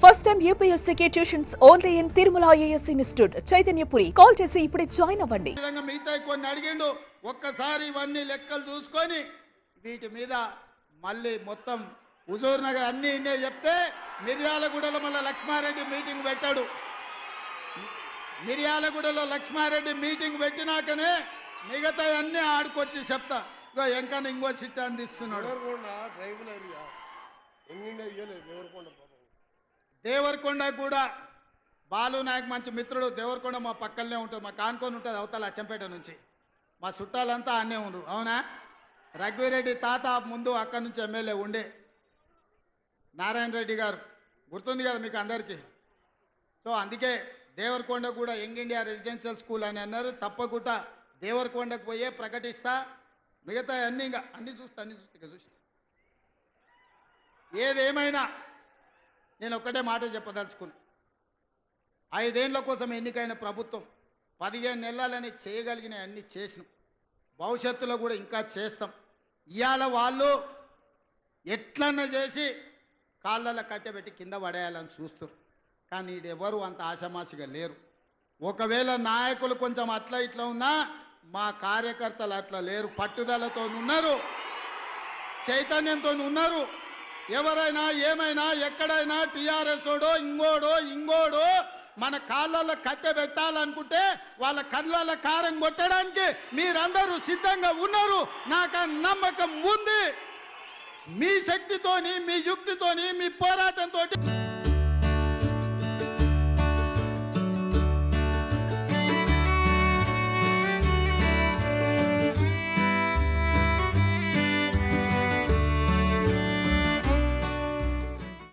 First time యూపీఎస్సీకి tuitions only in Tirumala IAS institute Chaitanyapuri. Call చేసి ఇప్పుడే జాయిన్ అవ్వండి. మిగతా కొన్ని అడిగిండు, ఒక్కసారి ఇవన్నీ లెక్కలు చూసుకొని వీటి మీద మళ్ళీ మొత్తం హుజూర్ నగర్ అన్ని ఇన్నే చెప్తే మిర్యాలగూడలో మళ్ళీ లక్ష్మారెడ్డి మీటింగ్ పెట్టాడు. మిర్యాలగూడలో లక్ష్మారెడ్డి మీటింగ్ పెట్టినాకనే మిగతా అన్నీ ఆడుకొచ్చి చెప్తా. ఎంకన్నా ఇంకో సిట్ అందిస్తున్నాడు. దేవరకొండ కూడా బాలు నాయక్ మంచి మిత్రుడు. దేవరకొండ మా పక్కనే ఉంటుంది, మా కానుకొని ఉంటుంది అవతల అచ్చంపేట నుంచి. మా చుట్టాలంతా అన్నే ఉండరు. అవునా? రఘువీరెడ్డి తాత ముందు అక్కడి నుంచి ఎమ్మెల్యే ఉండే. నారాయణ రెడ్డి గారు గుర్తుంది కదా మీకు అందరికీ. సో అందుకే దేవరకొండ కూడా యంగ్ ఇండియా రెసిడెన్షియల్ స్కూల్ అని అన్నారు. తప్పకుండా దేవరకొండకు పోయే ప్రకటిస్తా. మిగతా అన్నీ ఇంకా అన్నీ చూస్తా ఇక చూస్తా. ఏదేమైనా నేను ఒక్కటే మాట చెప్పదలుచుకున్నా. 5 ఏళ్ల కోసం ఎన్నికైన ప్రభుత్వం 15 నెలలని చేయగలిగిన అన్ని చేసినాం. భవిష్యత్తులో కూడా ఇంకా చేస్తాం. ఇవాళ వాళ్ళు ఎట్లన్నా చేసి కాళ్ళలో కట్టెబెట్టి కింద పడేయాలని చూస్తారు. కానీ ఇది ఎవరు అంత ఆషామాషిగా లేరు. ఒకవేళ నాయకులు కొంచెం అట్లా ఇట్లా ఉన్నా మా కార్యకర్తలు అట్లా లేరు. పట్టుదలతో ఉన్నారు, చైతన్యంతో ఉన్నారు. ఎవరైనా ఏమైనా ఎక్కడైనా టీఆర్ఎస్ ఓడో ఇంగోడో మన కాళ్ళల్లో కట్టె పెట్టాలనుకుంటే వాళ్ళ కళ్ళల్లో కారం కొట్టడానికి మీరందరూ సిద్ధంగా ఉన్నారు. నాకు నమ్మకం ఉంది. మీ శక్తితోని, మీ యుక్తితోని, మీ పోరాటంతో